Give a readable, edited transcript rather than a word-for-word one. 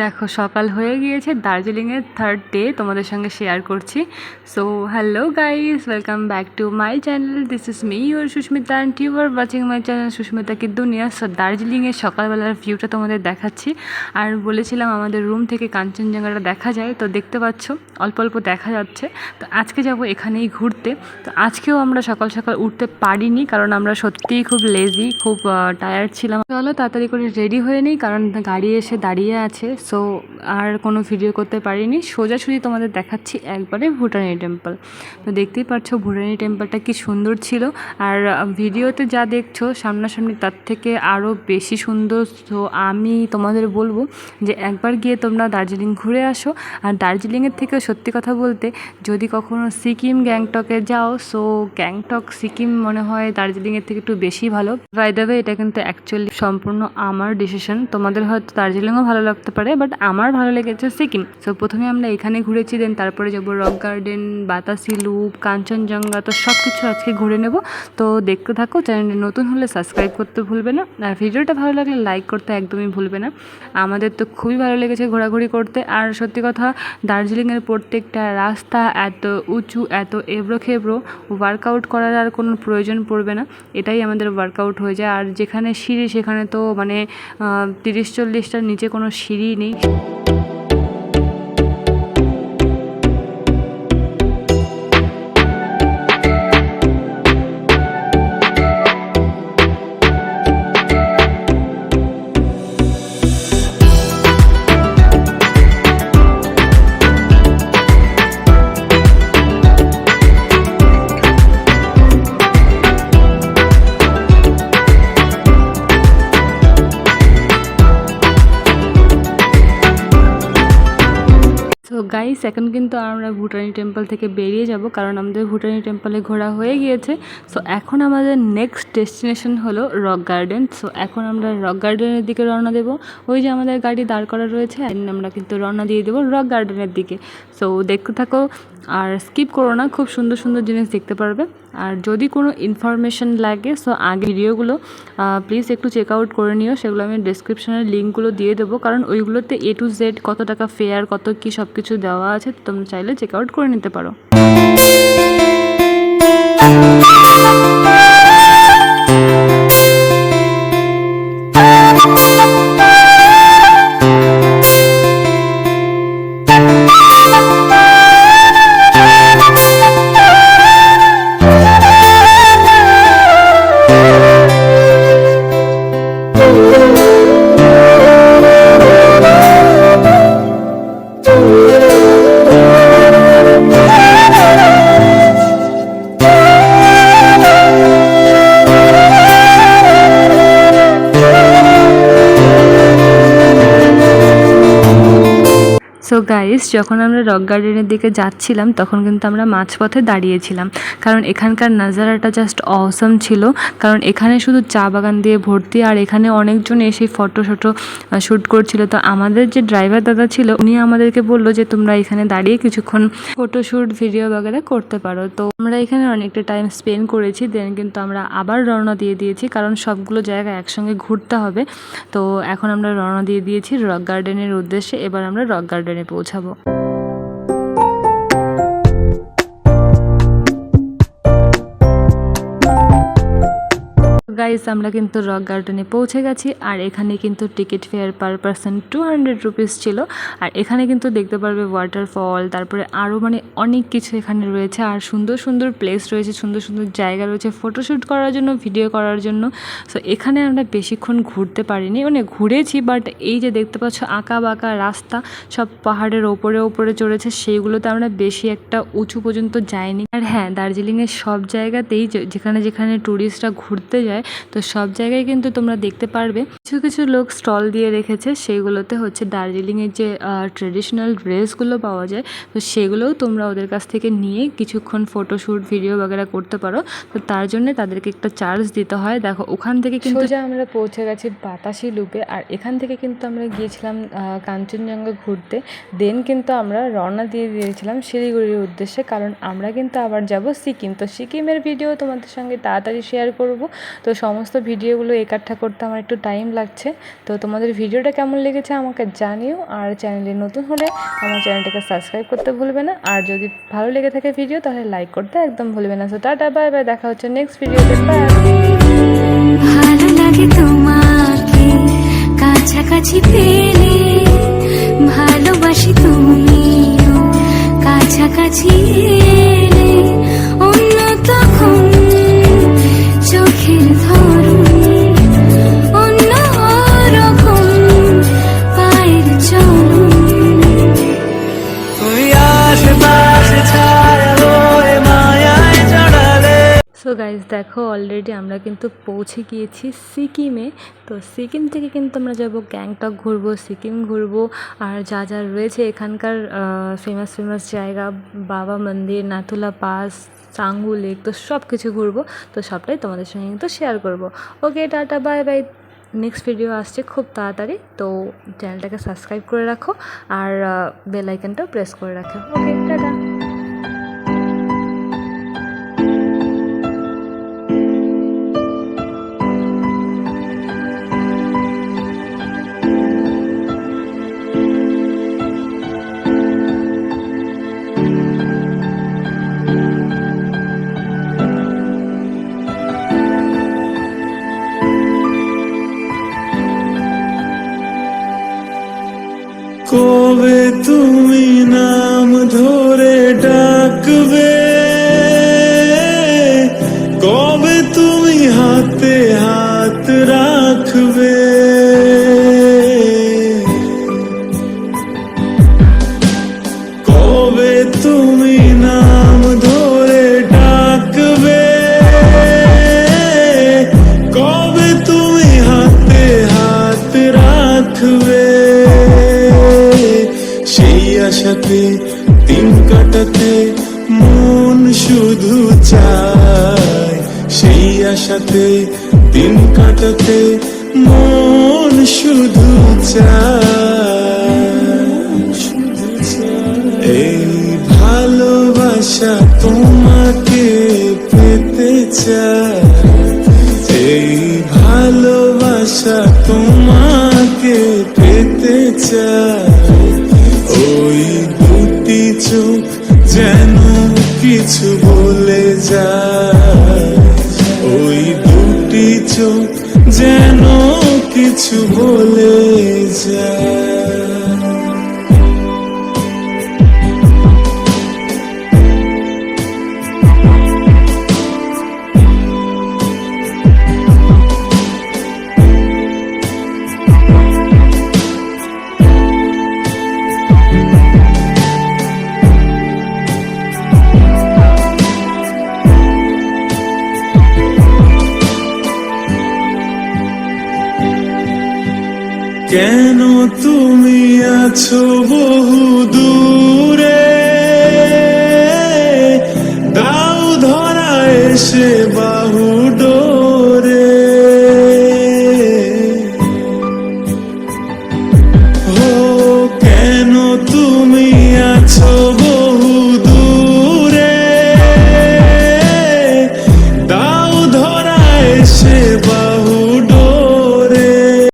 দেখো সকাল হয়ে গিয়েছে, দার্জিলিংয়ের থার্ড ডে তোমাদের সঙ্গে শেয়ার করছি। So hello guys, welcome back to my channel. This is me your Susmita and you are watching my channel Susmita কি দুনিয়া। সো দার্জিলিংয়ের সকালবেলার ভিউটা তোমাদের দেখাচ্ছি। আর বলেছিলাম আমাদের রুম থেকে কাঞ্চনজঙ্ঘাটা দেখা যায়, তো দেখতে পাচ্ছ অল্প অল্প দেখা যাচ্ছে। তো আজকে যাব এখানেই ঘুরতে। তো আজকেও আমরা সকাল সকাল উঠতে পারিনি, কারণ আমরা সত্যিই খুব লেজি, খুব টায়ার্ড ছিলাম। চলো তাড়াতাড়ি করে রেডি হয়ে নিই, কারণ গাড়ি এসে দাঁড়িয়ে আছে। সো আর কোনো ভিডিও করতে পারিনি, সোজাসুজি তোমাদের দেখাচ্ছি একবারে ভুটানি টেম্পল। তো দেখতেই পাচ্ছ ভুটানি টেম্পলটা কি সুন্দর ছিল, আর ভিডিওতে যা দেখছো সামনাসামনি তার থেকে আরও বেশি সুন্দর। তো আমি তোমাদের বলবো যে একবার গিয়ে তোমরা দার্জিলিং ঘুরে আসো। আর দার্জিলিংয়ের থেকে সত্যি কথা বলতে যদি কখনো সিকিম গ্যাংটকে যাও, সো গ্যাংটক সিকিম মনে হয় দার্জিলিংয়ের থেকে একটু বেশি ভালো। বাই দ্য ওয়ে এটা কিন্তু অ্যাকচুয়ালি সম্পূর্ণ আমার ডিসিশন, তোমাদের হয়তো দার্জিলিংও ভালো লাগতে পারে, বাট আমার ভালো লেগেছে সিকিম। সো প্রথমে আমরা এখানে ঘুরেছি, দেন তারপরে যাবো রক গার্ডেন, বাতাসি লুপ, কাঞ্চনজঙ্ঘা। তো সব কিছু আজকে ঘুরে নেব। তো দেখতে থাকো। চ্যানেলে নতুন হলে সাবস্ক্রাইব করতে ভুলবে না, আর ভিডিওটা ভালো লাগলে লাইক করতে একদমই ভুলবে না। আমাদের তো খুবই ভালো লেগেছে ঘোরাঘুরি করতে। আর সত্যি কথা, দার্জিলিংয়ের প্রত্যেকটা রাস্তা এত উঁচু, এত এবড়ো খেবড়ো, ওয়ার্কআউট করার আর কোনো প্রয়োজন পড়বে না, এটাই আমাদের ওয়ার্কআউট হয়ে যায়। আর যেখানে সিঁড়ি সেখানে তো মানে 30-40টার নিচে কোনো সিঁড়ি নেই। তো গাইস, এখন কিন্তু আমরা ভুটানি টেম্পল থেকে বেরিয়ে যাব, কারণ আমাদের ভুটানি টেম্পলে ঘোরা হয়ে গিয়েছে। সো এখন আমাদের নেক্সট ডেস্টিনেশন হলো রক গার্ডেন। সো এখন আমরা রক গার্ডেনের দিকে রওনা দেবো। ওই যে আমাদের গাড়ি দাঁড় করা রয়েছে, আমরা কিন্তু রওনা দিয়ে দেবো রক গার্ডেনের দিকে। সো দেখতে থাকো আর স্কিপ করো না, খুব সুন্দর সুন্দর জিনিস দেখতে পারবে। আর যদি কোনো ইনফরমেশন লাগে, সো আগে ভিডিওগুলো প্লিজ একটু চেক আউট করে নিও, সেগুলো আমি ডিসক্রিপশনের লিঙ্কগুলো দিয়ে দেবো, কারণ ওইগুলোতে A to Z কত টাকা ফেয়ার, কত কী সব কিছু দেওয়া আছে, তোমরা চাইলে চেক আউট করে নিতে পারো। সো গাইস, যখন আমরা রক গার্ডেনের দিকে যাচ্ছিলাম তখন কিন্তু আমরা মাঝপথে দাঁড়িয়েছিলাম, কারণ এখানকার নাজারাটা জাস্ট অসম ছিল। কারণ এখানে শুধু চা বাগান দিয়ে ভর্তি, আর এখানে অনেকজন এসে ফটো শ্যুট করছিল। তো আমাদের যে ড্রাইভার দাদা ছিল, উনি আমাদেরকে বললো যে তোমরা এখানে দাঁড়িয়ে কিছুক্ষণ ফটোশ্যুট ভিডিও বাগেরা করতে পারো। তো আমরা এখানে অনেকটা টাইম স্পেন্ড করেছি, দেন কিন্তু আমরা আবার রওনা দিয়ে দিয়েছি, কারণ সবগুলো জায়গা একসঙ্গে ঘুরতে হবে। তো এখন আমরা রওনা দিয়ে দিয়েছি রক গার্ডেনের উদ্দেশ্যে। এবার আমরা রক গার্ডেনে পৌঁছাবো। গাইস, আমরা কিন্তু রক গার্ডেনে পৌঁছে গেছি, আর এখানে কিন্তু ticket fair per person 200 rupees ছিল। আর এখানে কিন্তু দেখতে পারবে ওয়াটারফল, তারপরে আরও মানে অনেক কিছু এখানে রয়েছে, আর সুন্দর সুন্দর প্লেস রয়েছে, সুন্দর সুন্দর জায়গা রয়েছে ফটোশ্যুট করার জন্য, ভিডিও করার জন্য। সো এখানে আমরা বেশিক্ষণ ঘুরতে পারিনি, মানে ঘুরেছি, বাট এই যে দেখতে পাচ্ছ আঁকা বাঁকা রাস্তা, সব পাহাড়ের ওপরে চড়েছে, সেইগুলোতে আমরা বেশি একটা উঁচু পর্যন্ত যাইনি। আর হ্যাঁ, দার্জিলিংয়ের সব জায়গাতেই যেখানে যেখানে ট্যুরিস্টরা ঘুরতে যায়, তো সব জায়গায় কিন্তু তোমরা দেখতে পারবে কিছু কিছু লোক স্টল দিয়ে রেখেছে, সেইগুলোতে হচ্ছে দার্জিলিংয়ের যে ট্রেডিশনাল ড্রেসগুলো পাওয়া যায়, তো সেগুলোও তোমরা ওদের কাছ থেকে নিয়ে কিছুক্ষণ ফটোশ্যুট ভিডিও বাগেরা করতে পারো। তো তার জন্য তাদেরকে একটা চার্জ দিতে হয়। দেখো ওখান থেকে কিন্তু আমরা পৌঁছে গেছি বাতাসি লুপে, আর এখান থেকে কিন্তু আমরা গিয়েছিলাম কাঞ্চনজঙ্ঘা ঘুরতে। দেন কিন্তু আমরা রওনা দিয়ে দিয়েছিলাম শিলিগুড়ির উদ্দেশ্যে, কারণ আমরা কিন্তু আবার যাব সিকিম। তো সিকিমের ভিডিও তোমাদের সঙ্গে তাড়াতাড়ি শেয়ার করব। তো সমস্ত ভিডিওগুলো একাঠা করতে আমার একটু টাইম লাগছে। তো তোমাদের ভিডিওটা কেমন লেগেছে আমাকে জানিও, আর চ্যানেলে নতুন হলে আমার চ্যানেলটাকে সাবস্ক্রাইব করতে ভুলবে না, আর যদি ভালো লেগে থাকে ভিডিও তাহলে লাইক করতে একদম ভুলবে না। সো টাটা বাই বাই, দেখা হচ্ছে নেক্সট ভিডিওতে। বাই। ভালো লাগে তোমাকে কাছাকাছি পেলে, ভালোবাসি তুমিও কাছাকাছি এলে, অন্য তখন চোখের ধরন অন্য রকম, পায়ের চলন তুই আশেপাশে ছায়া হয়ে মায়ায় জড়ালে। সো গাইজ দেখো, অলরেডি আমরা কিন্তু পৌঁছে গিয়েছি সিকিমে। তো সিকিম থেকে কিন্তু আমরা যাব গ্যাংটক ঘুরবো, সিকিম ঘুরবো, আর যা যা রয়েছে এখানকার ফেমাস ফেমাস জায়গা, বাবা মন্দির, নাথুলা পাস, চাঙ্গু লেক, তো সব কিছু ঘুরবো। তো সবটাই তোমাদের সঙ্গে কিন্তু শেয়ার করবো। Okay, tata bye bye. Next video আসছে খুব তাড়াতাড়ি, তো চ্যানেলটাকে সাবস্ক্রাইব করে রাখো আর বেল আইকনটাও প্রেস করে রাখো। ওকে, টাটা। কবে তুমি নাম ধরে ডাকবে, কবে তুমি হাতে হাত রাখবে, কবে তুমি নাম ধরে ডাকবে, কবে তুমি হাতে হাত রাখবে, সেই আশাতে দিন কাটাতে মন শুধু চায়, সেই আশাতে দিন কাটাতে মন শুধু চায়। এই ভালোবাসা তোমাকে পেতে চায়, এই ভালোবাসা তোমাকে পেতে চায়। ওই দুটি চোখ যেন কিছু বলে যায়, ওই দুটি চোখ যেন কিছু বলে যায়। কেন তুমি আছো বহু